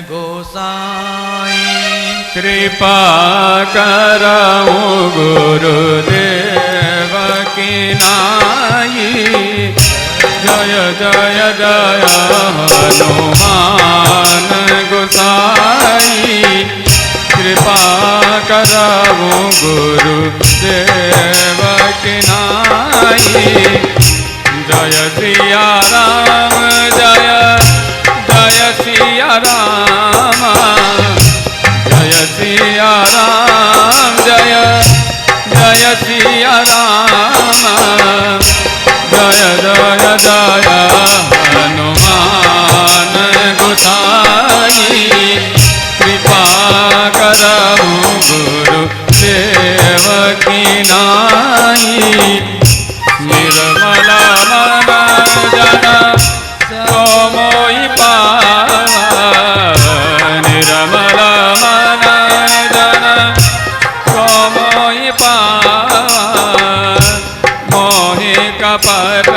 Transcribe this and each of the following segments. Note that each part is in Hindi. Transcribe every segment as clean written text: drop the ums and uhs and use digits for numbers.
गोसाई कृपा करऊ गुरुदेव की नाई। जय जय जय हनुमान गोसाई कृपा करऊ गुरुदेव की नाई। जय सिया राम जय जय सिया राम जय सिया राम जय जय सिया राम जय जय जय हनुमान गोसाई कृपा करऊ गुरुदेव की नाई। निर्मला मन जन सो मोहि पावा निर्मला मन जन सो मोहि पावा। मोहि कपट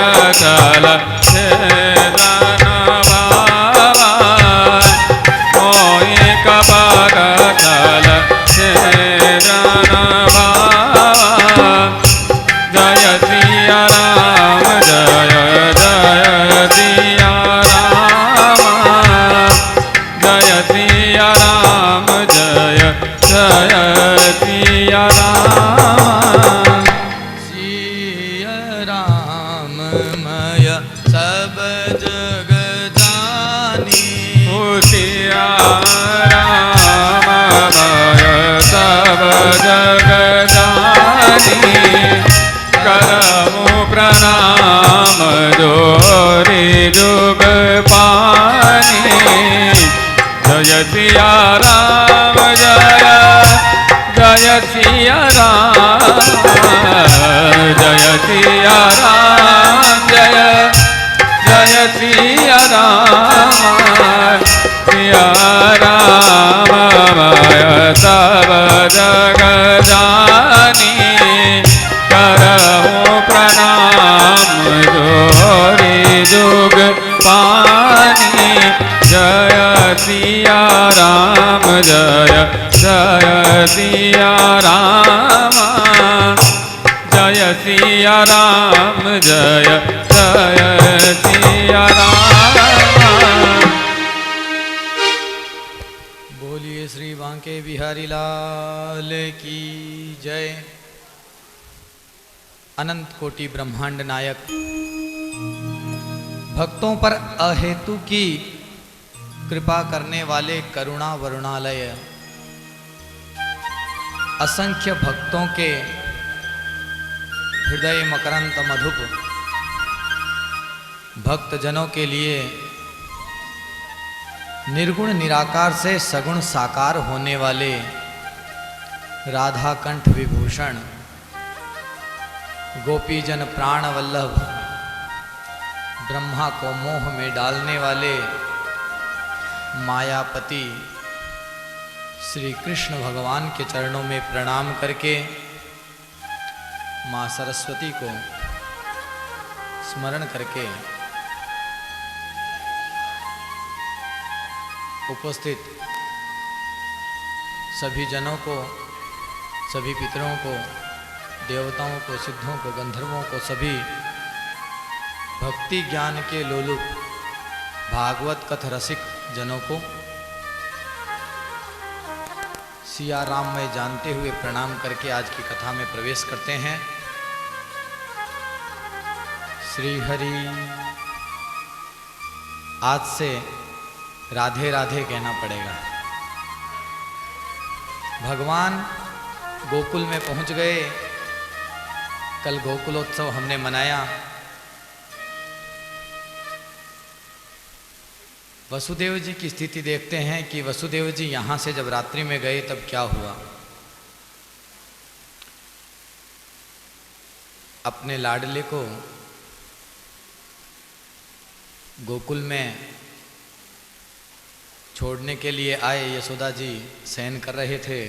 जल छेदन बाबा मोहि कपट जल छेदन बाबा। जय सिया राम जय जय सिया राम जय सिया राम जय जय सिया राम। सिया राम मय सब जग जानी ओ सिया राम मय सब जग जानी। करमु प्रणाम जोरी जुग पानी। जय सिया राम जय जय सिया राम जय सिया राम जय जय सिया राम। सिया राम मय सब जग जानी। करमु प्रणाम जोरी जुग पानी। जय सिया राम जय जय सिया राम जय सिया राम जय जय सिया राम। बोलिए श्री बांके बिहारी लाल की जय। अनंत कोटि ब्रह्मांड नायक भक्तों पर अहेतु की कृपा करने वाले करुणा वरुणालय असंख्य भक्तों के हृदय मकरंद मधुप भक्तजनों के लिए निर्गुण निराकार से सगुण साकार होने वाले राधा कंठ विभूषण गोपीजन प्राण वल्लभ ब्रह्मा को मोह में डालने वाले मायापति श्री कृष्ण भगवान के चरणों में प्रणाम करके माँ सरस्वती को स्मरण करके उपस्थित सभी जनों को, सभी पितरों को, देवताओं को, सिद्धों को, गंधर्वों को, सभी भक्ति ज्ञान के लोलुप भागवत कथ रसिक जनों को सिया राम में जानते हुए प्रणाम करके आज की कथा में प्रवेश करते हैं। श्री हरि आज से राधे राधे कहना पड़ेगा। भगवान गोकुल में पहुंच गए। कल गोकुलोत्सव हमने मनाया। वसुदेव जी की स्थिति देखते हैं कि वसुदेव जी यहाँ से जब रात्रि में गए तब क्या हुआ। अपने लाडले को गोकुल में छोड़ने के लिए आए। यशोदा जी शयन कर रहे थे।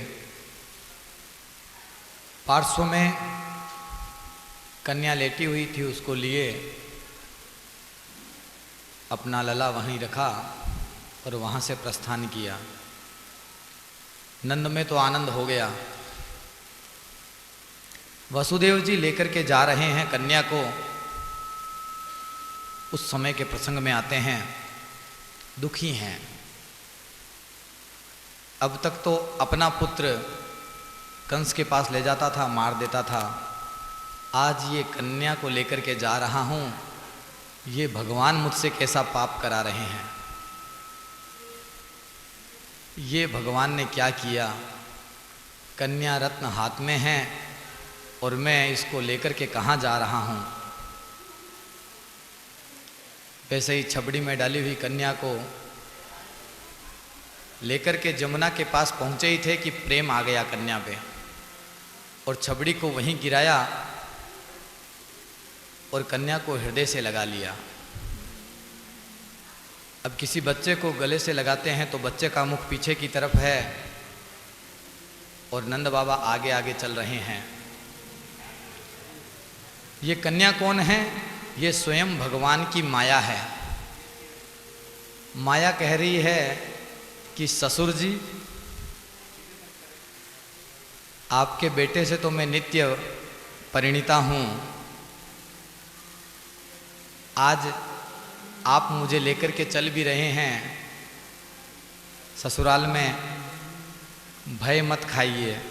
पार्श्व में कन्या लेटी हुई थी, उसको लिए अपना लला वहीं रखा और वहाँ से प्रस्थान किया। नंद में तो आनंद हो गया। वसुदेव जी लेकर के जा रहे हैं कन्या को। उस समय के प्रसंग में आते हैं, दुखी हैं। अब तक तो अपना पुत्र कंस के पास ले जाता था, मार देता था। आज ये कन्या को लेकर के जा रहा हूँ, ये भगवान मुझसे कैसा पाप करा रहे हैं। ये भगवान ने क्या किया। कन्या रत्न हाथ में है और मैं इसको लेकर के कहाँ जा रहा हूँ। वैसे ही छबड़ी में डाली हुई कन्या को लेकर के जमुना के पास पहुँचे ही थे कि प्रेम आ गया कन्या पे, और छबड़ी को वहीं गिराया और कन्या को हृदय से लगा लिया। अब किसी बच्चे को गले से लगाते हैं तो बच्चे का मुख पीछे की तरफ है और नंद बाबा आगे आगे चल रहे हैं। ये कन्या कौन है? ये स्वयं भगवान की माया है। माया कह रही है कि ससुर जी, आपके बेटे से तो मैं नित्य परिणीता हूँ, आज आप मुझे लेकर के चल भी रहे हैं ससुराल में, भय मत खाइए।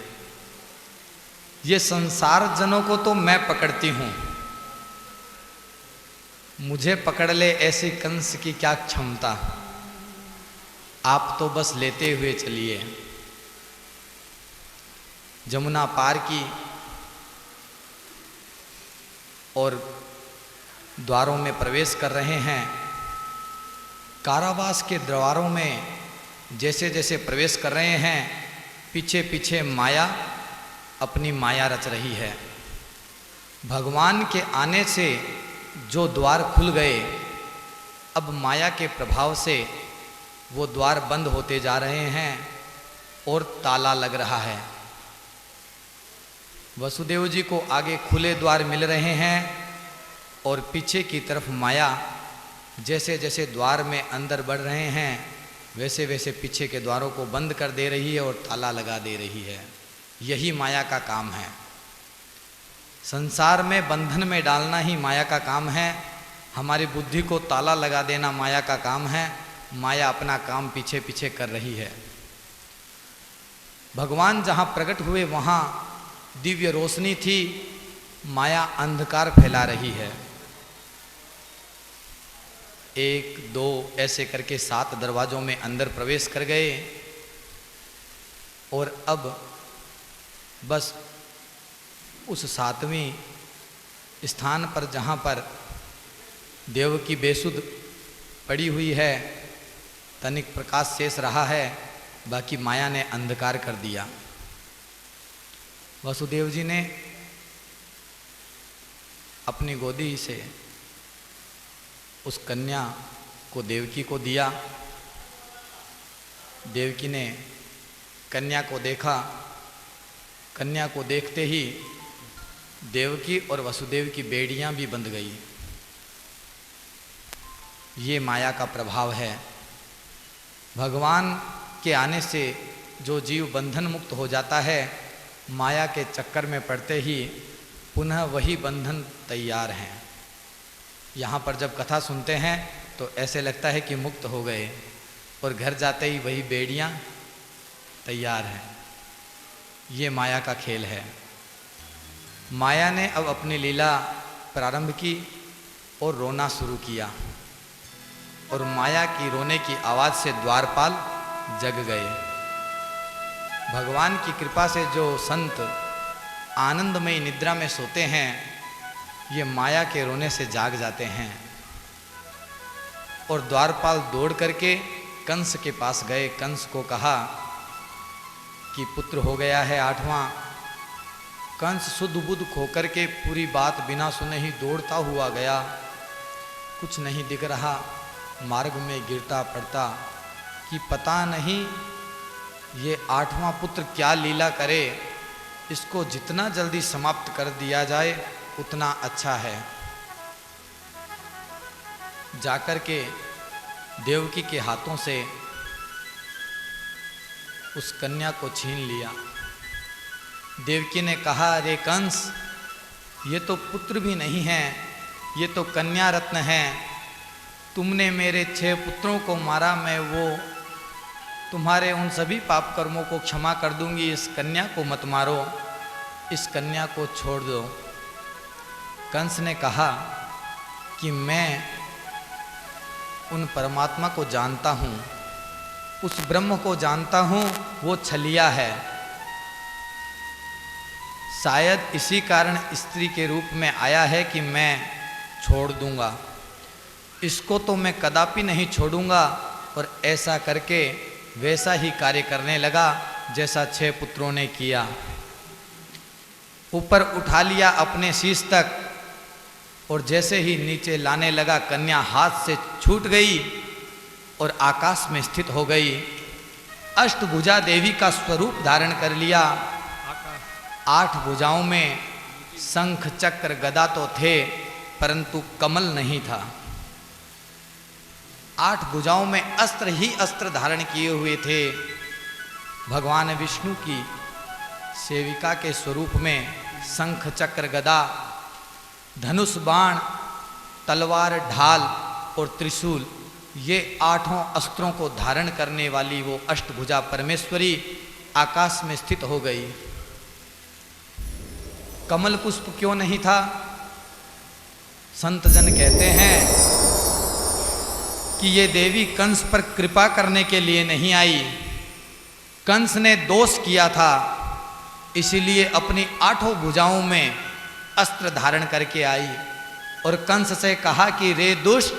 ये संसार जनों को तो मैं पकड़ती हूँ, मुझे पकड़ ले ऐसी कंस की क्या क्षमता। आप तो बस लेते हुए चलिए। जमुना पार की और द्वारों में प्रवेश कर रहे हैं। कारावास के द्वारों में जैसे जैसे प्रवेश कर रहे हैं, पीछे पीछे माया अपनी माया रच रही है। भगवान के आने से जो द्वार खुल गए, अब माया के प्रभाव से वो द्वार बंद होते जा रहे हैं और ताला लग रहा है। वसुदेव जी को आगे खुले द्वार मिल रहे हैं और पीछे की तरफ माया जैसे जैसे द्वार में अंदर बढ़ रहे हैं, वैसे वैसे पीछे के द्वारों को बंद कर दे रही है और ताला लगा दे रही है। यही माया का काम है। संसार में बंधन में डालना ही माया का काम है। हमारी बुद्धि को ताला लगा देना माया का काम है। माया अपना काम पीछे पीछे कर रही है। भगवान जहाँ प्रकट हुए वहाँ दिव्य रोशनी थी, माया अंधकार फैला रही है। 1, 2 ऐसे करके 7 दरवाजों में अंदर प्रवेश कर गए और अब बस उस 7वें स्थान पर जहाँ पर देव की बेसुध पड़ी हुई है, तनिक प्रकाश शेष रहा है, बाकी माया ने अंधकार कर दिया। वसुदेव जी ने अपनी गोदी से उस कन्या को देवकी को दिया। देवकी ने कन्या को देखा। कन्या को देखते ही देवकी और वसुदेव की बेड़ियां भी बंध गई। ये माया का प्रभाव है। भगवान के आने से जो जीव बंधन मुक्त हो जाता है, माया के चक्कर में पड़ते ही पुनः वही बंधन तैयार हैं। यहाँ पर जब कथा सुनते हैं तो ऐसे लगता है कि मुक्त हो गए, और घर जाते ही वही बेड़ियाँ तैयार हैं। ये माया का खेल है। माया ने अब अपनी लीला प्रारंभ की और रोना शुरू किया, और माया की रोने की आवाज़ से द्वारपाल जग गए। भगवान की कृपा से जो संत आनंदमयी निद्रा में सोते हैं, ये माया के रोने से जाग जाते हैं। और द्वारपाल दौड़ करके कंस के पास गए। कंस को कहा कि पुत्र हो गया है 8वां। कंस शुद्ध बुद्ध होकर के पूरी बात बिना सुने ही दौड़ता हुआ गया। कुछ नहीं दिख रहा, मार्ग में गिरता पड़ता कि पता नहीं ये 8वां पुत्र क्या लीला करे, इसको जितना जल्दी समाप्त कर दिया जाए उतना अच्छा है। जाकर के देवकी के हाथों से उस कन्या को छीन लिया। देवकी ने कहा, अरे कंस, ये तो पुत्र भी नहीं है, ये तो कन्या रत्न है। तुमने मेरे 6 पुत्रों को मारा, मैं वो तुम्हारे उन सभी पाप कर्मों को क्षमा कर दूंगी। इस कन्या को मत मारो, इस कन्या को छोड़ दो। कंस ने कहा कि मैं उन परमात्मा को जानता हूँ, उस ब्रह्म को जानता हूँ, वो छलिया है। शायद इसी कारण स्त्री के रूप में आया है कि मैं छोड़ दूंगा, इसको तो मैं कदापि नहीं छोड़ूंगा। और ऐसा करके वैसा ही कार्य करने लगा जैसा 6 पुत्रों ने किया। ऊपर उठा लिया अपने शीश तक, और जैसे ही नीचे लाने लगा, कन्या हाथ से छूट गई और आकाश में स्थित हो गई। अष्टभुजा देवी का स्वरूप धारण कर लिया। 8 भुजाओं में शंख चक्र गदा तो थे, परंतु कमल नहीं था। 8 भुजाओं में अस्त्र ही अस्त्र धारण किए हुए थे। भगवान विष्णु की सेविका के स्वरूप में शंख चक्र गदा, धनुष बाण, तलवार, ढाल और त्रिशूल, ये 8 अस्त्रों को धारण करने वाली वो अष्टभुजा परमेश्वरी आकाश में स्थित हो गई। कमल पुष्प क्यों नहीं था? संत जन कहते हैं कि ये देवी कंस पर कृपा करने के लिए नहीं आई। कंस ने दोष किया था, इसीलिए अपनी 8 भुजाओं में अस्त्र धारण करके आई और कंस से कहा कि रे दुष्ट,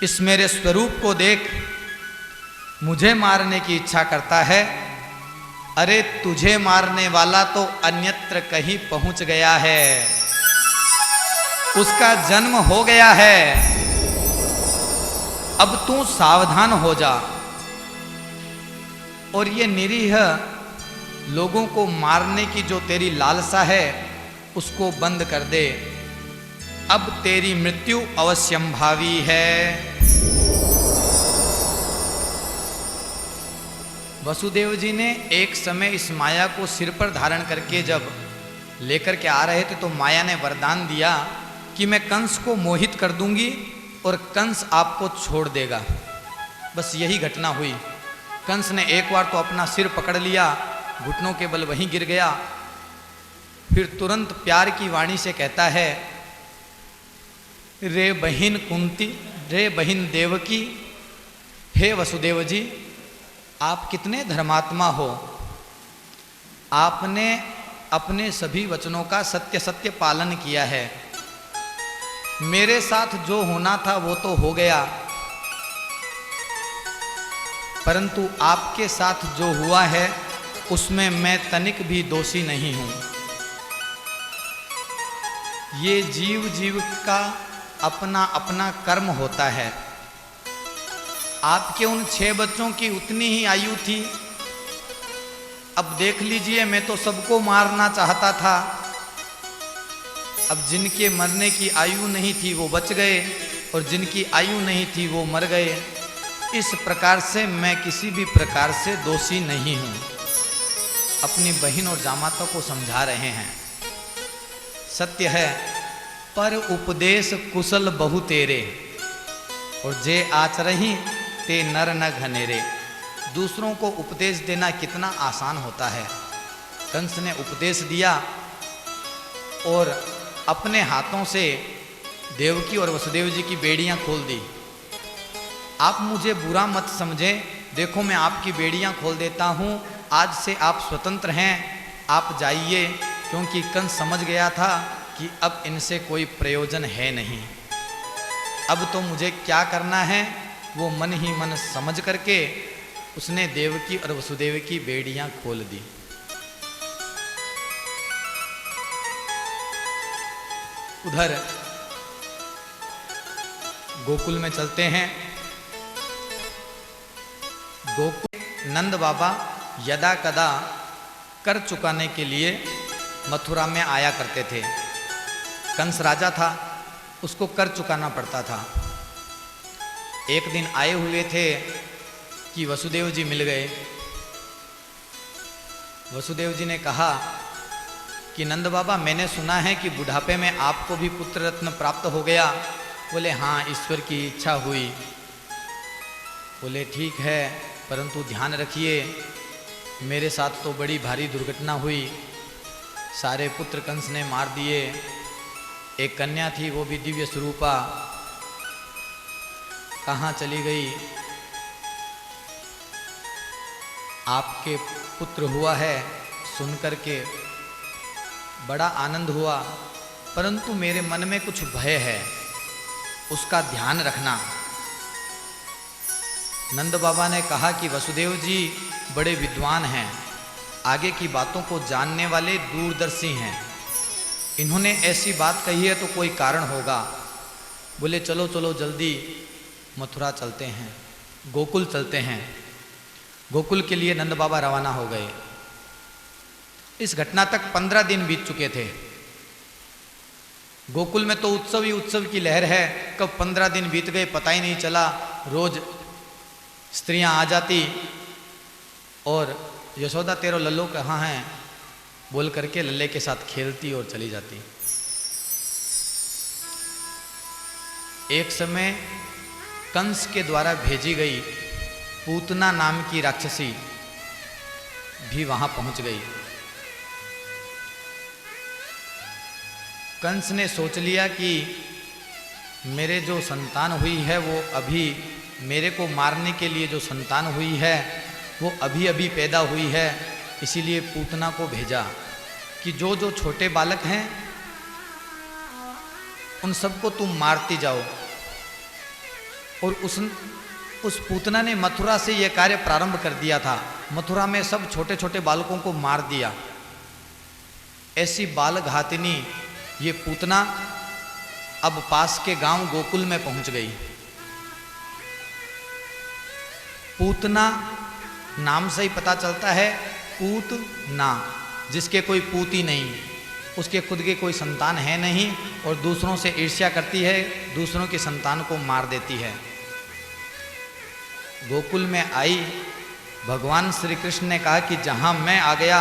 इस मेरे स्वरूप को देख, मुझे मारने की इच्छा करता है। अरे तुझे मारने वाला तो अन्यत्र कहीं पहुंच गया है, उसका जन्म हो गया है। अब तू सावधान हो जा और ये निरीह लोगों को मारने की जो तेरी लालसा है उसको बंद कर दे। अब तेरी मृत्यु अवश्यंभावी है। वसुदेव जी ने एक समय इस माया को सिर पर धारण करके जब लेकर के आ रहे थे तो माया ने वरदान दिया कि मैं कंस को मोहित कर दूंगी और कंस आपको छोड़ देगा। बस यही घटना हुई। कंस ने एक बार तो अपना सिर पकड़ लिया, घुटनों के बल वहीं गिर गया। फिर तुरंत प्यार की वाणी से कहता है, रे बहिन कुंती, रे बहिन देवकी, हे वसुदेव जी, आप कितने धर्मात्मा हो। आपने अपने सभी वचनों का सत्य सत्य पालन किया है। मेरे साथ जो होना था वो तो हो गया, परंतु आपके साथ जो हुआ है उसमें मैं तनिक भी दोषी नहीं हूं। ये जीव जीव का अपना अपना कर्म होता है। आपके उन 6 बच्चों की उतनी ही आयु थी। अब देख लीजिए, मैं तो सबको मारना चाहता था। अब जिनके मरने की आयु नहीं थी वो बच गए और जिनकी आयु नहीं थी वो मर गए। इस प्रकार से मैं किसी भी प्रकार से दोषी नहीं हूं। अपनी बहन और जामाता को समझा रहे हैं। सत्य है, पर उपदेश कुशल बहु तेरे, और जे आचरही ते नर न घनेरे। दूसरों को उपदेश देना कितना आसान होता है। कंस ने उपदेश दिया और अपने हाथों से देवकी और वसुदेव जी की बेड़ियां खोल दी। आप मुझे बुरा मत समझें, देखो मैं आपकी बेड़ियां खोल देता हूं, आज से आप स्वतंत्र हैं, आप जाइए। क्योंकि कंस समझ गया था कि अब इनसे कोई प्रयोजन है नहीं। अब तो मुझे क्या करना है वो मन ही मन समझ करके उसने देवकी और वसुदेव की बेड़ियां खोल दी। उधर गोकुल में चलते हैं। गोकुल नंद बाबा यदा कदा कर चुकाने के लिए मथुरा में आया करते थे। कंस राजा था, उसको कर चुकाना पड़ता था। एक दिन आए हुए थे कि वसुदेव जी मिल गए वसुदेव जी ने कहा कि नंद बाबा, मैंने सुना है कि बुढ़ापे में आपको भी पुत्र रत्न प्राप्त हो गया। बोले हाँ, ईश्वर की इच्छा हुई। बोले ठीक है, परंतु ध्यान रखिए, मेरे साथ तो बड़ी भारी दुर्घटना हुई। सारे पुत्र कंस ने मार दिए। एक कन्या थी, वो भी दिव्य स्वरूपा, कहाँ चली गई? आपके पुत्र हुआ है सुनकर के बड़ा आनंद हुआ, परंतु मेरे मन में कुछ भय है, उसका ध्यान रखना। नंद बाबा ने कहा कि वसुदेव जी बड़े विद्वान हैं, आगे की बातों को जानने वाले दूरदर्शी हैं, इन्होंने ऐसी बात कही है तो कोई कारण होगा। बोले चलो चलो जल्दी मथुरा चलते हैं, गोकुल चलते हैं। गोकुल के लिए नंद बाबा रवाना हो गए। इस घटना तक 15 दिन बीत चुके थे। गोकुल में तो उत्सव ही उत्सव की लहर है, कब 15 दिन बीत गए पता ही नहीं चला। रोज स्त्रियां आ जाती और यशोदा तेरो लल्लो कहाँ हैं बोल करके लल्ले के साथ खेलती और चली जाती। एक समय कंस के द्वारा भेजी गई पूतना नाम की राक्षसी भी वहां पहुंच गई। कंस ने सोच लिया कि मेरे जो संतान हुई है वो अभी, मेरे को मारने के लिए जो संतान हुई है वो अभी अभी पैदा हुई है, इसीलिए पूतना को भेजा कि जो जो छोटे बालक हैं उन सबको तुम मारती जाओ। और उस पूतना ने मथुरा से यह कार्य प्रारंभ कर दिया था। मथुरा में सब छोटे छोटे बालकों को मार दिया। ऐसी बाल घातिनी ये पूतना अब पास के गांव गोकुल में पहुंच गई। पूतना नाम से ही पता चलता है, पूतना, जिसके कोई पूती नहीं, उसके खुद के कोई संतान है नहीं और दूसरों से ईर्ष्या करती है, दूसरों की संतान को मार देती है। गोकुल में आई, भगवान श्री कृष्ण ने कहा कि जहाँ मैं आ गया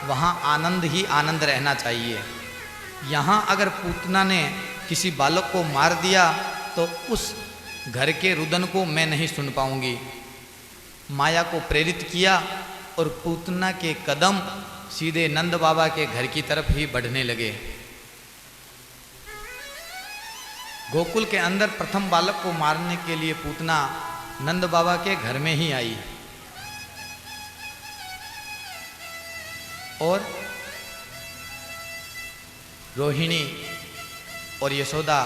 वहाँ आनंद ही आनंद रहना चाहिए। यहाँ अगर पूतना ने किसी बालक को मार दिया तो उस घर के रुदन को मैं नहीं सुन पाऊंगी। माया को प्रेरित किया और पूतना के कदम सीधे नंद बाबा के घर की तरफ ही बढ़ने लगे। गोकुल के अंदर प्रथम बालक को मारने के लिए पूतना नंद बाबा के घर में ही आई और रोहिणी और यशोदा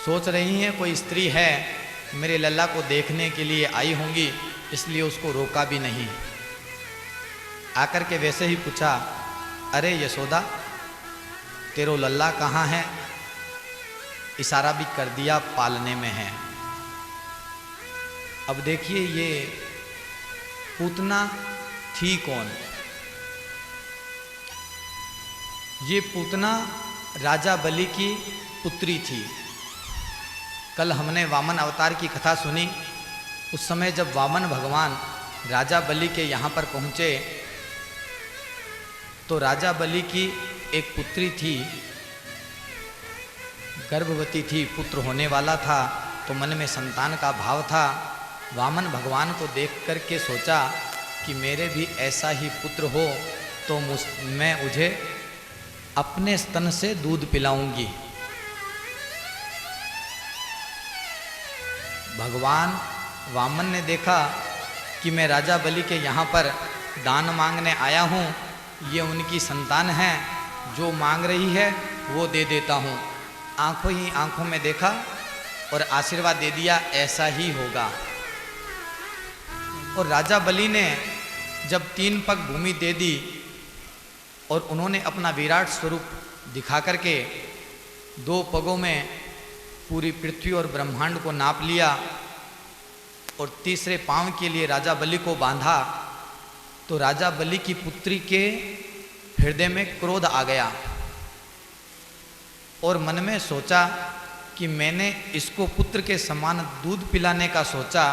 सोच रही हैं कोई स्त्री है मेरे लल्ला को देखने के लिए आई होंगी, इसलिए उसको रोका भी नहीं। आकर के वैसे ही पूछा, अरे यशोदा तेरो लल्ला कहाँ है? इशारा भी कर दिया, पालने में है। अब देखिए ये पूतना थी कौन? ये पूतना राजा बलि की पुत्री थी। कल हमने वामन अवतार की कथा सुनी। उस समय जब वामन भगवान राजा बलि के यहाँ पर पहुँचे तो राजा बलि की एक पुत्री थी, गर्भवती थी, पुत्र होने वाला था, तो मन में संतान का भाव था। वामन भगवान को देख कर के सोचा कि मेरे भी ऐसा ही पुत्र हो तो मैं उसे अपने स्तन से दूध पिलाऊंगी। भगवान वामन ने देखा कि मैं राजा बलि के यहाँ पर दान मांगने आया हूँ, ये उनकी संतान है, जो मांग रही है वो दे देता हूँ। आंखों ही आंखों में देखा और आशीर्वाद दे दिया, ऐसा ही होगा। और राजा बलि ने जब 3 पग भूमि दे दी और उन्होंने अपना विराट स्वरूप दिखा करके 2 पगों में पूरी पृथ्वी और ब्रह्मांड को नाप लिया और तीसरे पांव के लिए राजा बलि को बांधा, तो राजा बलि की पुत्री के हृदय में क्रोध आ गया और मन में सोचा कि मैंने इसको पुत्र के समान दूध पिलाने का सोचा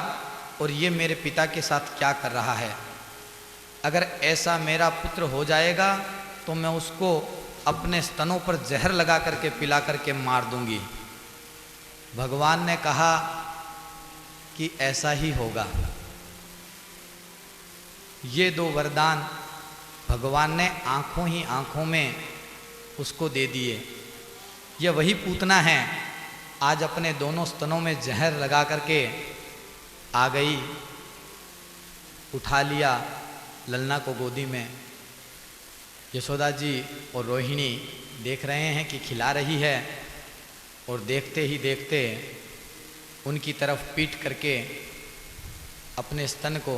और ये मेरे पिता के साथ क्या कर रहा है। अगर ऐसा मेरा पुत्र हो जाएगा तो मैं उसको अपने स्तनों पर जहर लगा करके पिला करके मार दूंगी। भगवान ने कहा कि ऐसा ही होगा। ये दो वरदान भगवान ने आंखों ही आंखों में उसको दे दिए। ये वही पूतना है, आज अपने दोनों स्तनों में जहर लगा करके आ गई, उठा लिया ललना को गोदी में। यशोदा जी और रोहिणी देख रहे हैं कि खिला रही है, और देखते ही देखते उनकी तरफ पीट करके अपने स्तन को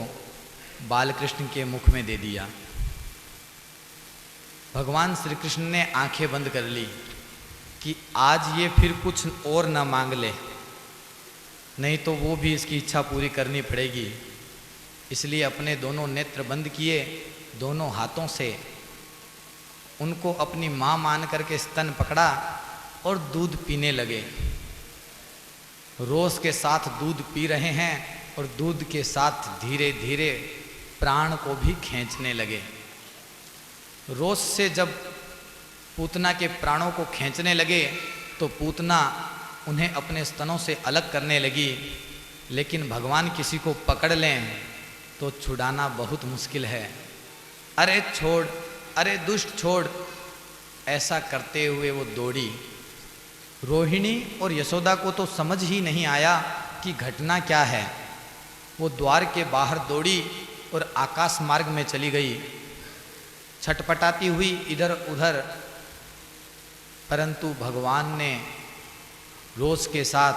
बालकृष्ण के मुख में दे दिया। भगवान श्री कृष्ण ने आंखें बंद कर ली कि आज ये फिर कुछ और न मांग ले, नहीं तो वो भी इसकी इच्छा पूरी करनी पड़ेगी। इसलिए अपने दोनों नेत्र बंद किए, दोनों हाथों से उनको अपनी माँ मान करके स्तन पकड़ा और दूध पीने लगे। रोष के साथ दूध पी रहे हैं और दूध के साथ धीरे धीरे प्राण को भी खींचने लगे। रोष से जब पूतना के प्राणों को खींचने लगे तो पूतना उन्हें अपने स्तनों से अलग करने लगी, लेकिन भगवान किसी को पकड़ लें तो छुड़ाना बहुत मुश्किल है। अरे छोड़, अरे दुष्ट छोड़, ऐसा करते हुए वो दौड़ी। रोहिणी और यशोदा को तो समझ ही नहीं आया कि घटना क्या है। वो द्वार के बाहर दौड़ी और आकाश मार्ग में चली गई, छटपटाती हुई इधर उधर, परंतु भगवान ने रोष के साथ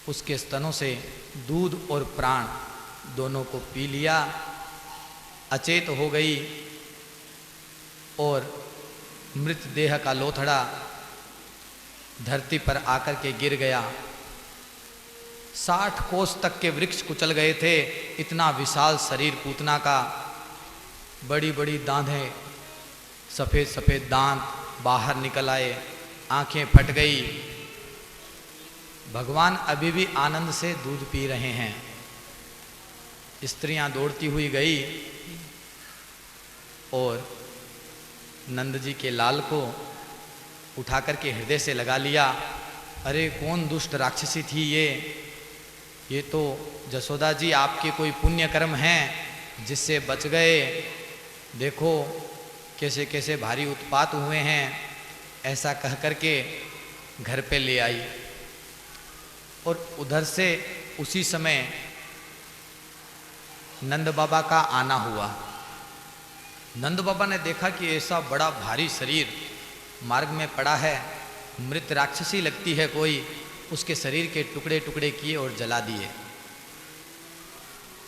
उसके स्तनों से दूध और प्राण दोनों को पी लिया। अचेत हो गई और मृत देह का लोथड़ा धरती पर आकर के गिर गया। 60 कोस तक के वृक्ष कुचल गए थे, इतना विशाल शरीर पूतना का। बड़ी बड़ी दांतें, सफ़ेद सफ़ेद दांत बाहर निकल आए, आंखें फट गई। भगवान अभी भी आनंद से दूध पी रहे हैं। स्त्रियां दौड़ती हुई गई और नंद जी के लाल को उठा करके हृदय से लगा लिया। अरे कौन दुष्ट राक्षसी थी ये तो जसोदा जी आपके कोई पुण्य कर्म हैं जिससे बच गए। देखो कैसे कैसे भारी उत्पात हुए हैं, ऐसा कह करके घर पे ले आई। और उधर से उसी समय नंद बाबा का आना हुआ। नंद बाबा ने देखा कि ऐसा बड़ा भारी शरीर मार्ग में पड़ा है, मृत राक्षसी लगती है कोई। उसके शरीर के टुकड़े टुकड़े किए और जला दिए।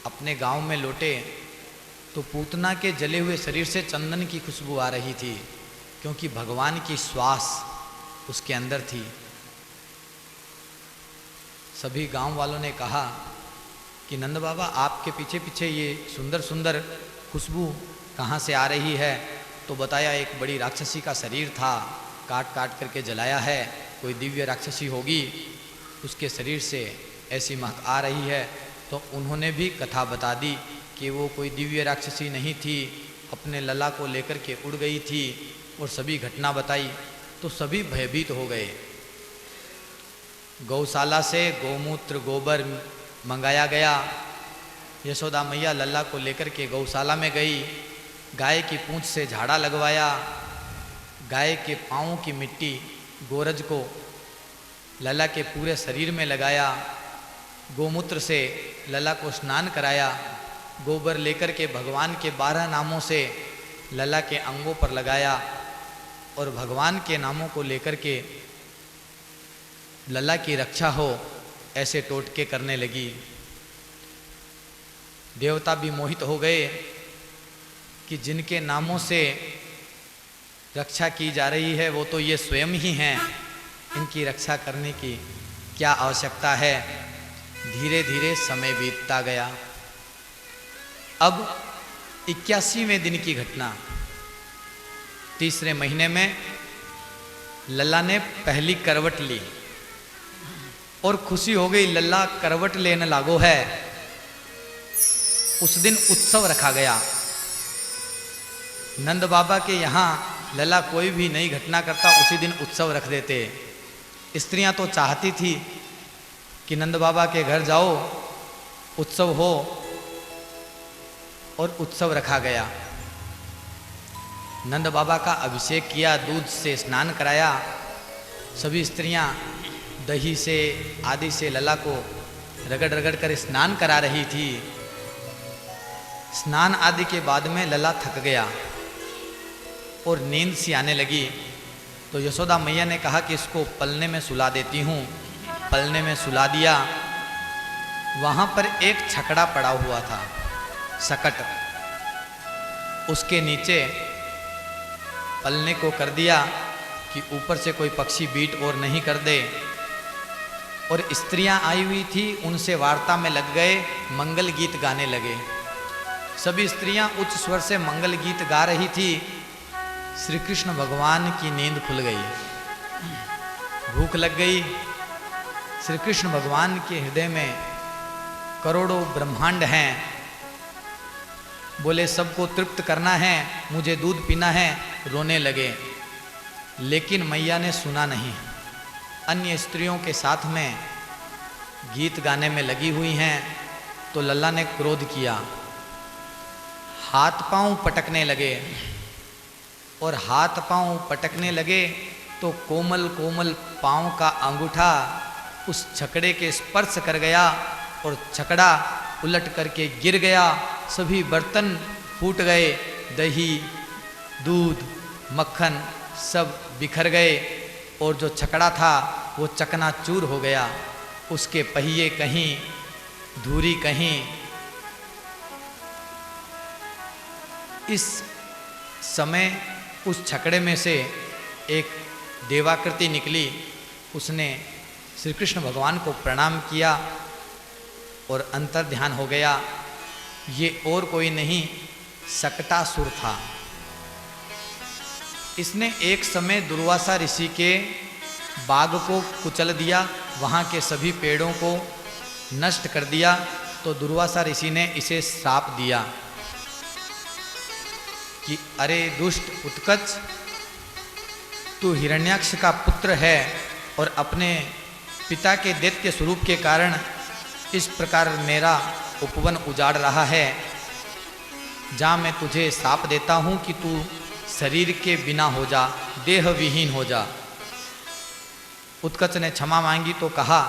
अपने गांव में लौटे तो पूतना के जले हुए शरीर से चंदन की खुशबू आ रही थी, क्योंकि भगवान की श्वास उसके अंदर थी। सभी गांव वालों ने कहा कि नंद बाबा आपके पीछे पीछे ये सुंदर सुंदर खुशबू कहाँ से आ रही है। तो बताया एक बड़ी राक्षसी का शरीर था, काट काट करके जलाया है, कोई दिव्य राक्षसी होगी, उसके शरीर से ऐसी महक आ रही है। तो उन्होंने भी कथा बता दी कि वो कोई दिव्य राक्षसी नहीं थी, अपने लला को लेकर के उड़ गई थी, और सभी घटना बताई। तो सभी भयभीत हो गए। गौशाला से गोमूत्र गोबर मंगाया गया। यशोदा मैया लल्ला को लेकर के गौशाला में गई, गाय की पूंछ से झाड़ा लगवाया, गाय के पाँवों की मिट्टी गोरज को लला के पूरे शरीर में लगाया, गोमूत्र से लला को स्नान कराया, गोबर लेकर के भगवान के 12 नामों से लला के अंगों पर लगाया, और भगवान के नामों को लेकर के लला की रक्षा हो ऐसे टोटके करने लगी। देवता भी मोहित हो गए कि जिनके नामों से रक्षा की जा रही है वो तो ये स्वयं ही हैं, इनकी रक्षा करने की क्या आवश्यकता है। धीरे धीरे समय बीतता गया। अब 81वें दिन की घटना, तीसरे महीने में लल्ला ने पहली करवट ली और खुशी हो गई। लल्ला करवट लेने लागो है। उस दिन उत्सव रखा गया। नंद बाबा के यहाँ लला कोई भी नई घटना करता उसी दिन उत्सव रख देते। स्त्रियां तो चाहती थी कि नंद बाबा के घर जाओ, उत्सव हो, और उत्सव रखा गया। नंद बाबा का अभिषेक किया, दूध से स्नान कराया। सभी स्त्रियां दही से आदि से लला को रगड़ रगड़ कर स्नान करा रही थी। स्नान आदि के बाद में लला थक गया और नींद सी आने लगी। तो यशोदा मैया ने कहा कि इसको पलने में सुला देती हूँ। पलने में सुला दिया। वहाँ पर एक छकड़ा पड़ा हुआ था, सकट, उसके नीचे पलने को कर दिया कि ऊपर से कोई पक्षी बीट और नहीं कर दे। और स्त्रियां आई हुई थी, उनसे वार्ता में लग गए, मंगल गीत गाने लगे। सभी स्त्रियां उच्च स्वर से मंगल गीत गा रही थी। श्री कृष्ण भगवान की नींद खुल गई, भूख लग गई। श्री कृष्ण भगवान के हृदय में करोड़ों ब्रह्मांड हैं। बोले सबको तृप्त करना है, मुझे दूध पीना है, रोने लगे। लेकिन मैया ने सुना नहीं। अन्य स्त्रियों के साथ में गीत गाने में लगी हुई हैं। तो लल्ला ने क्रोध किया, हाथ पांव पटकने लगे। और हाथ पांव पटकने लगे तो कोमल कोमल पांव का अंगूठा उस छकड़े के स्पर्श कर गया और छकड़ा उलट करके गिर गया। सभी बर्तन फूट गए, दही, दूध, मक्खन सब बिखर गए। और जो छकड़ा था वो चकनाचूर हो गया। उसके पहिए कहीं, धुरी कहीं। इस समय उस छकड़े में से एक देवाकृति निकली। उसने श्री कृष्ण भगवान को प्रणाम किया और अंतर ध्यान हो गया। ये और कोई नहीं, सकटासुर था। इसने एक समय दुर्वासा ऋषि के बाग को कुचल दिया, वहाँ के सभी पेड़ों को नष्ट कर दिया। तो दुर्वासा ऋषि ने इसे श्राप दिया कि अरे दुष्ट उत्कच, तू हिरण्याक्ष का पुत्र है और अपने पिता के दैत्य स्वरूप के कारण इस प्रकार मेरा उपवन उजाड़ रहा है। जा, मैं तुझे श्राप देता हूँ कि तू शरीर के बिना हो जा, देह विहीन हो जा। उत्कच ने क्षमा मांगी तो कहा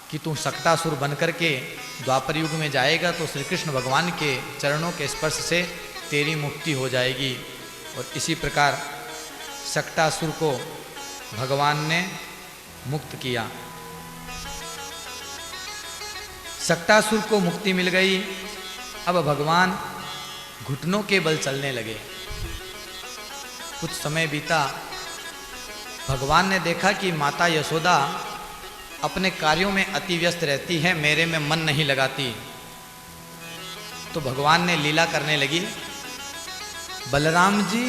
कि तू सकटासुर बनकर के द्वापर युग में जाएगा तो श्री कृष्ण भगवान के चरणों के स्पर्श से तेरी मुक्ति हो जाएगी। और इसी प्रकार सकटासुर को भगवान ने मुक्त किया। सकटासुर को मुक्ति मिल गई। अब भगवान घुटनों के बल चलने लगे। कुछ समय बीता। भगवान ने देखा कि माता यशोदा अपने कार्यों में अति व्यस्त रहती है, मेरे में मन नहीं लगाती। तो भगवान ने लीला करने लगी। बलराम जी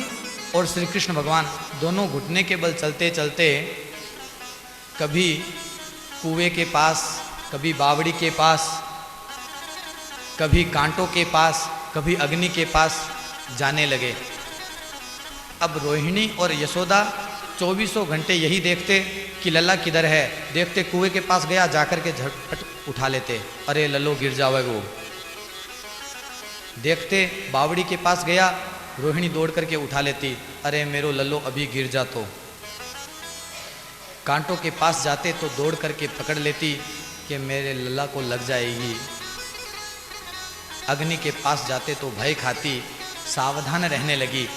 और श्री कृष्ण भगवान दोनों घुटने के बल चलते चलते कभी कुएं के पास, कभी बावड़ी के पास, कभी कांटों के पास, कभी अग्नि के पास जाने लगे। अब रोहिणी और यशोदा 24 घंटे यही देखते कि लल्ला किधर है। देखते कुएं के पास गया, जाकर के झटपट उठा लेते, अरे लल्लो गिर जाएगा वो। देखते बावड़ी के पास गया, रोहिणी दौड़ करके उठा लेती, अरे मेरो लल्लो अभी गिर जा। तो कांटों के पास जाते तो दौड़ करके पकड़ लेती कि मेरे लल्ला को लग जाएगी। अग्नि के पास जाते तो भय खाती, सावधान रहने लगी।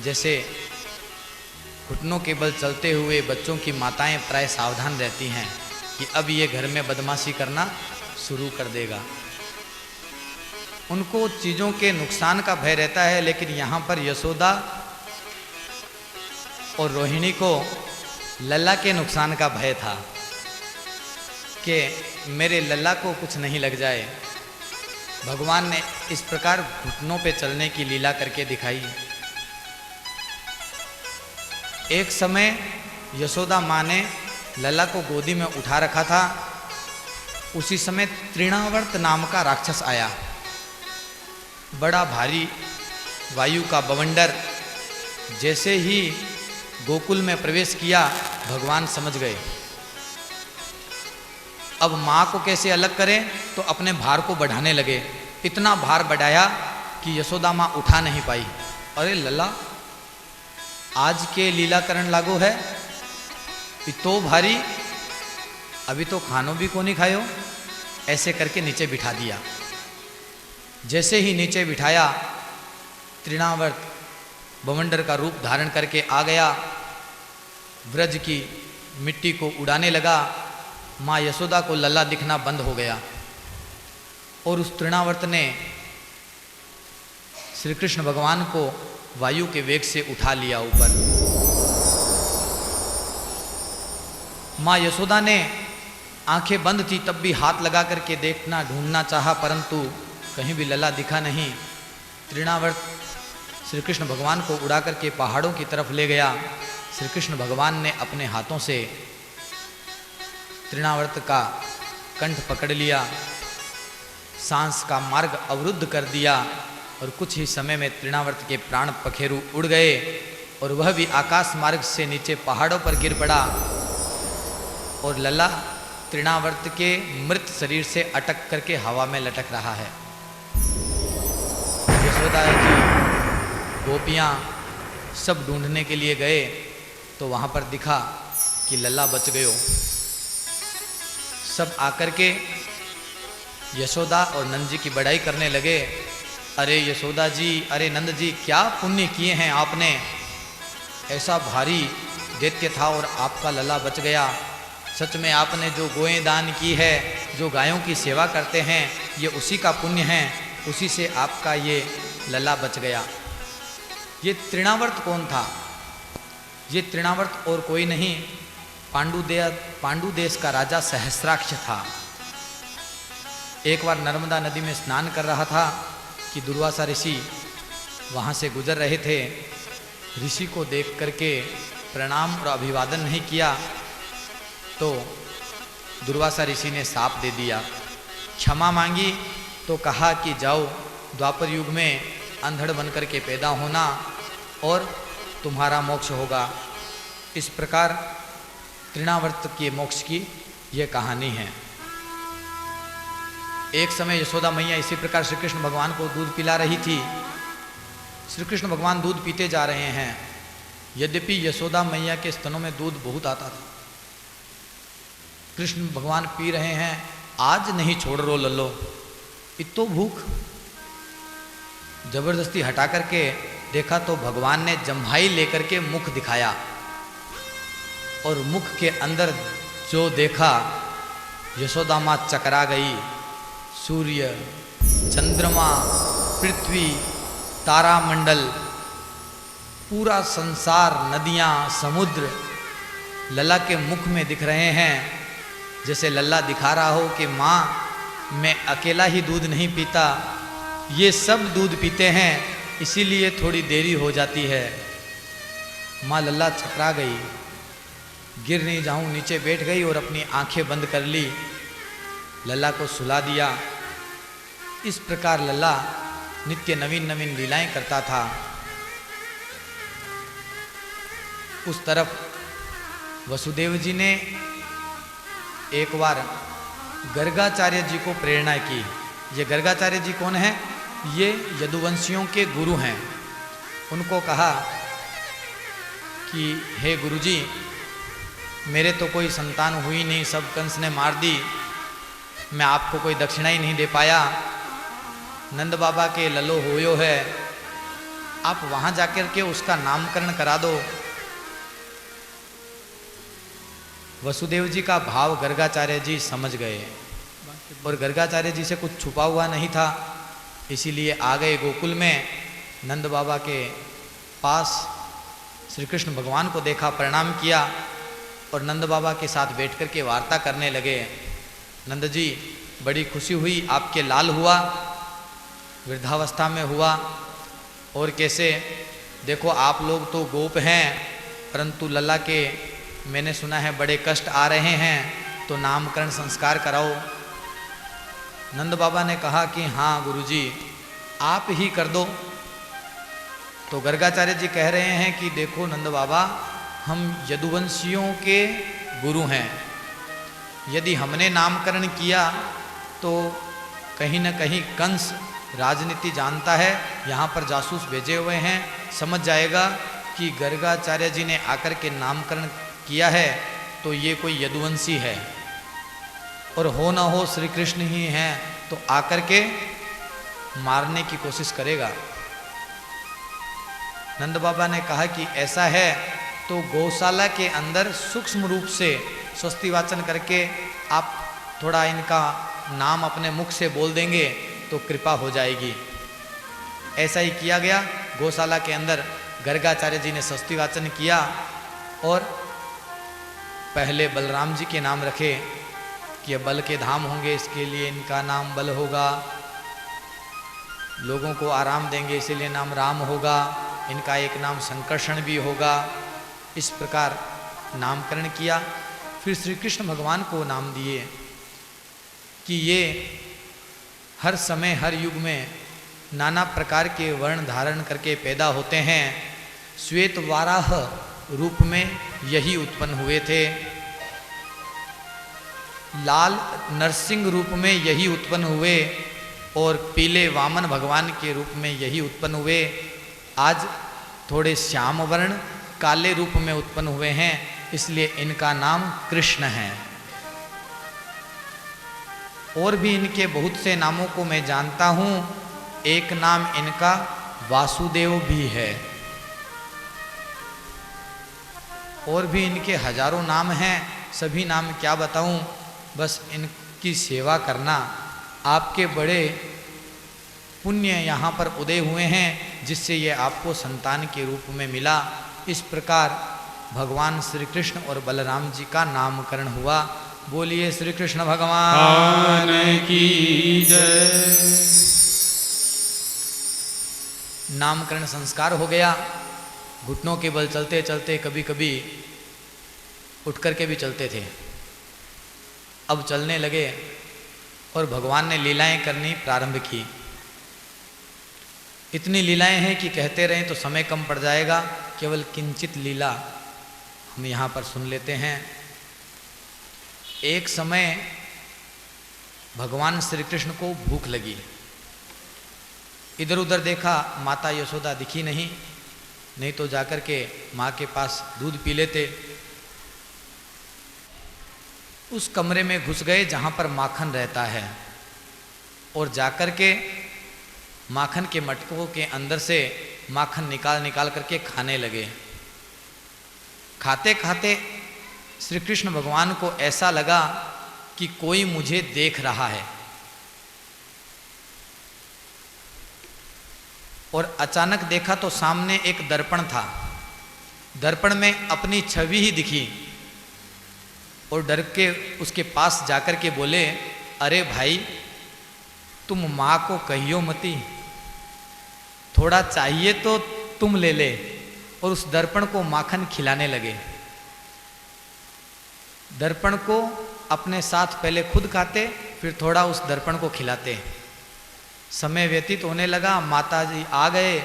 जैसे घुटनों के बल चलते हुए बच्चों की माताएं प्राय सावधान रहती हैं कि अब ये घर में बदमाशी करना शुरू कर देगा। उनको चीज़ों के नुकसान का भय रहता है, लेकिन यहाँ पर यशोदा और रोहिणी को लल्ला के नुकसान का भय था कि मेरे लल्ला को कुछ नहीं लग जाए। भगवान ने इस प्रकार घुटनों पे चलने की लीला करके दिखाई। एक समय यशोदा माँ ने लल्ला को गोदी में उठा रखा था। उसी समय तृणावर्त नाम का राक्षस आया बड़ा भारी वायु का बवंडर जैसे ही गोकुल में प्रवेश किया, भगवान समझ गए अब माँ को कैसे अलग करें, तो अपने भार को बढ़ाने लगे। इतना भार बढ़ाया कि यशोदा माँ उठा नहीं पाई। अरे लल्ला, आज के लीलाकरण लागू है, इतो भारी, अभी तो खानो भी को नहीं खायो। ऐसे करके नीचे बिठा दिया। जैसे ही नीचे बिठाया, तृणावर्त बवंडर का रूप धारण करके आ गया, ब्रज की मिट्टी को उड़ाने लगा। माँ यशोदा को लल्ला दिखना बंद हो गया और उस तृणावर्त ने श्री कृष्ण भगवान को वायु के वेग से उठा लिया ऊपर। माँ यशोदा ने आंखें बंद थी तब भी हाथ लगा करके देखना ढूंढना चाहा, परंतु कहीं भी लल्ला दिखा नहीं। तृणावर्त श्री कृष्ण भगवान को उड़ा करके पहाड़ों की तरफ ले गया। श्री कृष्ण भगवान ने अपने हाथों से तृणावर्त का कंठ पकड़ लिया, सांस का मार्ग अवरुद्ध कर दिया और कुछ ही समय में तृणावर्त के प्राण पखेरु उड़ गए और वह भी आकाश मार्ग से नीचे पहाड़ों पर गिर पड़ा और लल्ला तृणावर्त के मृत शरीर से अटक करके हवा में लटक रहा है। यशोदा जी गोपियाँ सब ढूंढने के लिए गए तो वहाँ पर दिखा कि लल्ला बच गयो। सब आकर के यशोदा और नंद जी की बड़ाई करने लगे। अरे यशोदा जी, अरे नंद जी, क्या पुण्य किए हैं आपने, ऐसा भारी दैत्य था और आपका लल्ला बच गया। सच में आपने जो गोएं दान की है, जो गायों की सेवा करते हैं, ये उसी का पुण्य है, उसी से आपका ये लल्ला बच गया। ये तृणावर्त कौन था? ये तृणावर्त और कोई नहीं, पांडु देश का राजा सहस्राक्ष था। एक बार नर्मदा नदी में स्नान कर रहा था कि दुर्वासा ऋषि वहाँ से गुजर रहे थे। ऋषि को देख करके प्रणाम और अभिवादन नहीं किया तो दुर्वासा ऋषि ने शाप दे दिया। क्षमा मांगी तो कहा कि जाओ द्वापर युग में अंधड़ बन करके पैदा होना और तुम्हारा मोक्ष होगा। इस प्रकार तृणावर्त के मोक्ष की यह कहानी है। एक समय यशोदा मैया इसी प्रकार श्री कृष्ण भगवान को दूध पिला रही थी। श्री कृष्ण भगवान दूध पीते जा रहे हैं। यद्यपि यशोदा मैया के स्तनों में दूध बहुत आता था। कृष्ण भगवान पी रहे हैं, आज नहीं छोड़ रो लल्लो, इतो भूख। जबरदस्ती हटा करके देखा तो भगवान ने जम्हाई लेकर के मुख दिखाया और मुख के अंदर जो देखा, यशोदा माँ चकरा गई। सूर्य, चंद्रमा, पृथ्वी, तारामंडल, पूरा संसार, नदियाँ, समुद्र लल्ला के मुख में दिख रहे हैं। जैसे लल्ला दिखा रहा हो कि माँ मैं अकेला ही दूध नहीं पीता, ये सब दूध पीते हैं, इसीलिए थोड़ी देरी हो जाती है। माँ लल्ला चकरा गई, गिर नहीं जाऊं, नीचे बैठ गई और अपनी आंखें बंद कर ली। लल्ला को सुला दिया। इस प्रकार लल्ला नित्य नवीन नवीन लीलाएं करता था। उस तरफ वसुदेव जी ने एक बार गर्गाचार्य जी को प्रेरणा की। ये गर्गाचार्य जी कौन है? ये यदुवंशियों के गुरु हैं। उनको कहा कि हे गुरुजी, मेरे तो कोई संतान हुई नहीं, सब कंस ने मार दी, मैं आपको कोई दक्षिणा ही नहीं दे पाया। नंद बाबा के ललो होयो है, आप वहाँ जाकर के उसका नामकरण करा दो। वसुदेव जी का भाव गर्गाचार्य जी समझ गए और गर्गाचार्य जी से कुछ छुपा हुआ नहीं था, इसीलिए आ गए गोकुल में। नंद बाबा के पास श्री कृष्ण भगवान को देखा, प्रणाम किया और नंद बाबा के साथ बैठ कर के वार्ता करने लगे। नंद जी, बड़ी खुशी हुई, आपके लाल हुआ, वृद्धावस्था में हुआ, और कैसे देखो आप लोग तो गोप हैं, परंतु लल्ला के मैंने सुना है बड़े कष्ट आ रहे हैं, तो नामकरण संस्कार कराओ। नंद बाबा ने कहा कि हाँ गुरुजी, आप ही कर दो। तो गर्गाचार्य जी कह रहे हैं कि देखो नंद बाबा, हम यदुवंशियों के गुरु हैं, यदि हमने नामकरण किया तो कहीं न कहीं कंस राजनीति जानता है, यहाँ पर जासूस भेजे हुए हैं, समझ जाएगा कि गर्गाचार्य जी ने आकर के नामकरण किया है तो ये कोई यदुवंशी है, और हो ना हो श्री कृष्ण ही हैं तो आकर के मारने की कोशिश करेगा। नंद बाबा ने कहा कि ऐसा है तो गौशाला के अंदर सूक्ष्म रूप से स्वस्ति वाचन करके आप थोड़ा इनका नाम अपने मुख से बोल देंगे तो कृपा हो जाएगी। ऐसा ही किया गया। गौशाला के अंदर गर्गाचार्य जी ने स्वस्ति वाचन किया और पहले बलराम जी के नाम रखे कि ये बल के धाम होंगे, इसके लिए इनका नाम बल होगा, लोगों को आराम देंगे इसीलिए नाम राम होगा, इनका एक नाम संकर्षण भी होगा। इस प्रकार नामकरण किया। फिर श्री कृष्ण भगवान को नाम दिए कि ये हर समय हर युग में नाना प्रकार के वर्ण धारण करके पैदा होते हैं। श्वेत वाराह रूप में यही उत्पन्न हुए थे, लाल नरसिंह रूप में यही उत्पन्न हुए और पीले वामन भगवान के रूप में यही उत्पन्न हुए। आज थोड़े श्याम वर्ण काले रूप में उत्पन्न हुए हैं, इसलिए इनका नाम कृष्ण है। और भी इनके बहुत से नामों को मैं जानता हूँ। एक नाम इनका वासुदेव भी है, और भी इनके हजारों नाम हैं। सभी नाम क्या बताऊं, बस इनकी सेवा करना। आपके बड़े पुण्य यहाँ पर उदय हुए हैं जिससे ये आपको संतान के रूप में मिला। इस प्रकार भगवान श्री कृष्ण और बलराम जी का नामकरण हुआ। बोलिए श्री कृष्ण भगवान की जय। नामकरण संस्कार हो गया। घुटनों के बल चलते चलते कभी कभी उठ करके भी चलते थे, अब चलने लगे और भगवान ने लीलाएं करनी प्रारंभ की। इतनी लीलाएं हैं कि कहते रहें तो समय कम पड़ जाएगा। केवल किंचित लीला हम यहाँ पर सुन लेते हैं। एक समय भगवान श्री कृष्ण को भूख लगी। इधर उधर देखा, माता यशोदा दिखी नहीं तो जाकर के माँ के पास दूध पी लेते। उस कमरे में घुस गए जहाँ पर माखन रहता है और जाकर के माखन के मटकों के अंदर से माखन निकाल करके खाने लगे। खाते खाते श्री कृष्ण भगवान को ऐसा लगा कि कोई मुझे देख रहा है, और अचानक देखा तो सामने एक दर्पण था। दर्पण में अपनी छवि ही दिखी और डर के उसके पास जाकर के बोले, अरे भाई तुम माँ को कहियो मती, थोड़ा चाहिए तो तुम ले ले। और उस दर्पण को माखन खिलाने लगे। दर्पण को अपने साथ पहले खुद खाते, फिर थोड़ा उस दर्पण को खिलाते। समय व्यतीत होने लगा, माता जी आ गए।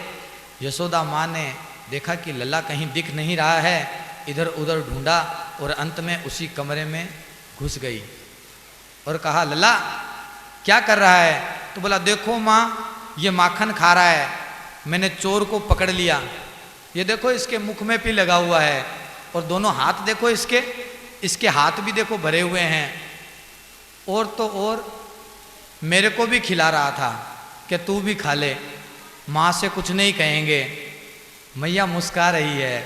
यशोदा माँ ने देखा कि लल्ला कहीं दिख नहीं रहा है, इधर उधर ढूंढा और अंत में उसी कमरे में घुस गई और कहा, लल्ला क्या कर रहा है? तो बोला, देखो माँ ये माखन खा रहा है, मैंने चोर को पकड़ लिया। ये देखो इसके मुख में भी लगा हुआ है और दोनों हाथ देखो इसके हाथ भी देखो भरे हुए हैं। और तो और मेरे को भी खिला रहा था कि तू भी खा ले, माँ से कुछ नहीं कहेंगे। मैया मुस्कुरा रही है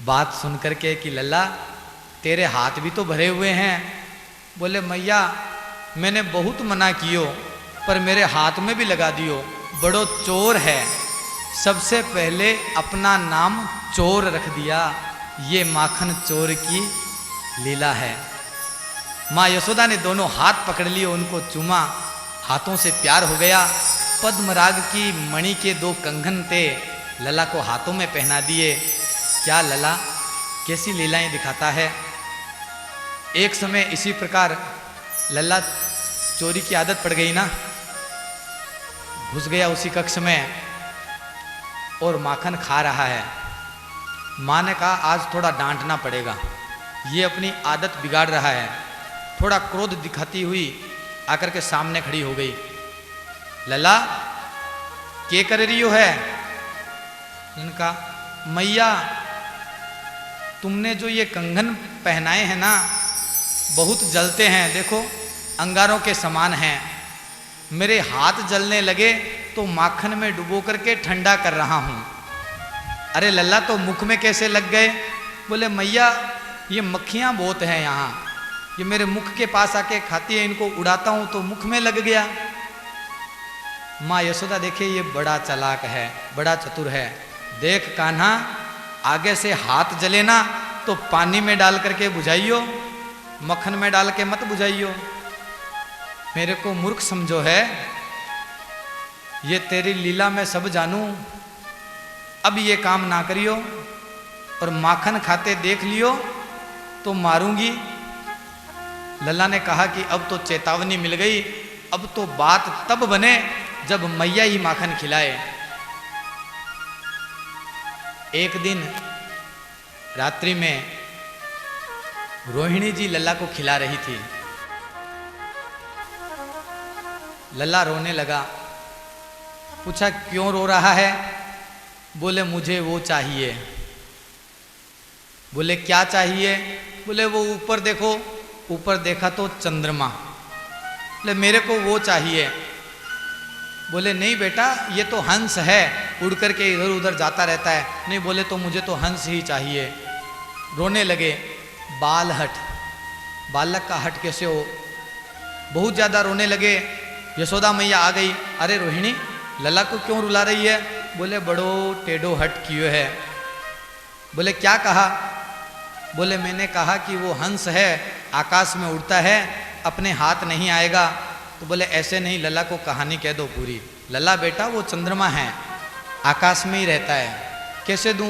बात सुन करके कि लल्ला तेरे हाथ भी तो भरे हुए हैं। बोले, मैया मैंने बहुत मना कियो पर मेरे हाथ में भी लगा दियो, बड़ो चोर है। सबसे पहले अपना नाम चोर रख दिया, ये माखन चोर की लीला है। माँ यशोदा ने दोनों हाथ पकड़ लिए, उनको चूमा, हाथों से प्यार हो गया। पद्मराग की मणि के 2 कंगन थे, लला को हाथों में पहना दिए। क्या लला कैसी लीलाएं दिखाता है। एक समय इसी प्रकार लल्ला चोरी की आदत पड़ गई ना, घुस गया उसी कक्ष में और माखन खा रहा है। माँ ने कहा आज थोड़ा डांटना पड़ेगा, ये अपनी आदत बिगाड़ रहा है। थोड़ा क्रोध दिखाती हुई आकर के सामने खड़ी हो गई। लला क्या कर रही हो है? उन्होंने कहा मैया तुमने जो ये कंगन पहनाए हैं ना बहुत जलते हैं, देखो अंगारों के समान हैं। मेरे हाथ जलने लगे तो माखन में डुबो करके ठंडा कर रहा हूँ। अरे लल्ला तो मुख में कैसे लग गए? बोले मैया ये मक्खियाँ बहुत हैं यहाँ, ये मेरे मुख के पास आके खाती है, इनको उड़ाता हूँ तो मुख में लग गया। माँ यशोदा देखे ये बड़ा चालाक है, बड़ा चतुर है। देख कान्हा आगे से हाथ जले ना तो पानी में डाल करके बुझाइयो, मक्खन में डाल के मत बुझाइयो। मेरे को मूर्ख समझो है? ये तेरी लीला मैं सब जानूं, अब ये काम ना करियो और माखन खाते देख लियो तो मारूंगी। लल्ला ने कहा कि अब तो चेतावनी मिल गई, अब तो बात तब बने जब मैया ही माखन खिलाए। एक दिन रात्रि में रोहिणी जी लल्ला को खिला रही थी। लल्ला रोने लगा। पूछा क्यों रो रहा है? बोले मुझे वो चाहिए। बोले क्या चाहिए? बोले वो ऊपर देखो। ऊपर देखा तो चंद्रमा। बोले मेरे को वो चाहिए। बोले नहीं बेटा ये तो हंस है, उड़ करके इधर उधर जाता रहता है। नहीं बोले तो मुझे तो हंस ही चाहिए। रोने लगे। बाल हट, बालक का हट कैसे हो? बहुत ज़्यादा रोने लगे। यशोदा मैया आ गई। अरे रोहिणी लल्ला को क्यों रुला रही है? बोले बड़ो टेढ़ो हट किए है। बोले क्या कहा? बोले मैंने कहा कि वो हंस है, आकाश में उड़ता है, अपने हाथ नहीं आएगा। तो बोले ऐसे नहीं, लल्ला को कहानी कह दो पूरी। लल्ला बेटा वो चंद्रमा है, आकाश में ही रहता है, कैसे दूं?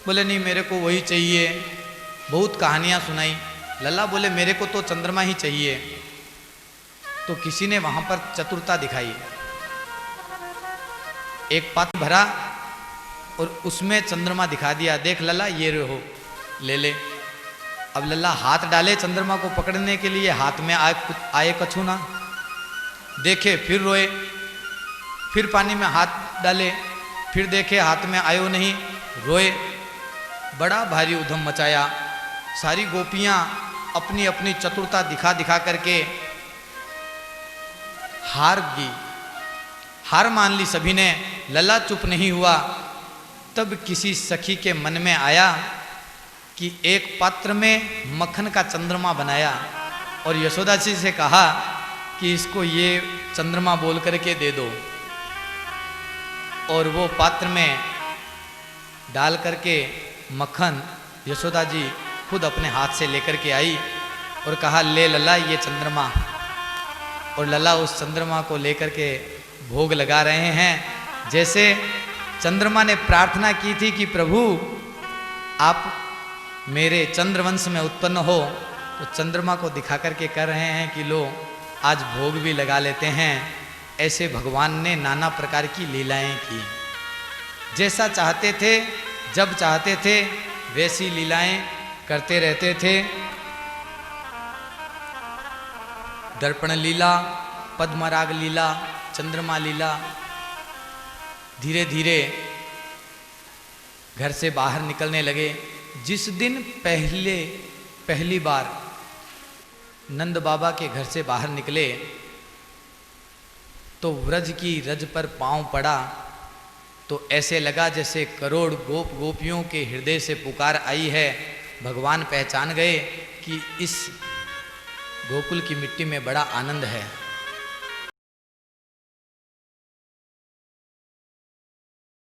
बोले नहीं मेरे को वही चाहिए। बहुत कहानियाँ सुनाई। लल्ला बोले मेरे को तो चंद्रमा ही चाहिए। तो किसी ने वहाँ पर चतुरता दिखाई। एक पात्र भरा और उसमें चंद्रमा दिखा दिया। देख लल्ला ये रहो, ले ले। अब लल्ला हाथ डाले चंद्रमा को पकड़ने के लिए, हाथ में आए कछु ना। देखे फिर रोए, फिर पानी में हाथ डाले, फिर देखे हाथ में आयो नहीं, रोए। बड़ा भारी उधम मचाया। सारी गोपियाँ अपनी अपनी चतुरता दिखा दिखा करके हार गई, हार मान ली सभी ने। लल्ला चुप नहीं हुआ। तब किसी सखी के मन में आया कि एक पात्र में मक्खन का चंद्रमा बनाया और यशोदा जी से कहा कि इसको ये चंद्रमा बोल करके दे दो। और वो पात्र में डाल करके मक्खन यशोदा जी खुद अपने हाथ से लेकर के आई और कहा ले लल्ला ये चंद्रमा। और लल्ला उस चंद्रमा को लेकर के भोग लगा रहे हैं। जैसे चंद्रमा ने प्रार्थना की थी कि प्रभु आप मेरे चंद्रवंश में उत्पन्न हो, तो चंद्रमा को दिखा करके कर रहे हैं कि लो आज भोग भी लगा लेते हैं। ऐसे भगवान ने नाना प्रकार की लीलाएं की। जैसा चाहते थे, जब चाहते थे, वैसी लीलाएं करते रहते थे। दर्पण लीला, पद्मराग लीला, चंद्रमा लीला। धीरे धीरे घर से बाहर निकलने लगे। जिस दिन पहली बार नंद बाबा के घर से बाहर निकले तो व्रज की रज पर पांव पड़ा तो ऐसे लगा जैसे करोड़ गोप गोपियों के हृदय से पुकार आई है। भगवान पहचान गए कि इस गोकुल की मिट्टी में बड़ा आनंद है।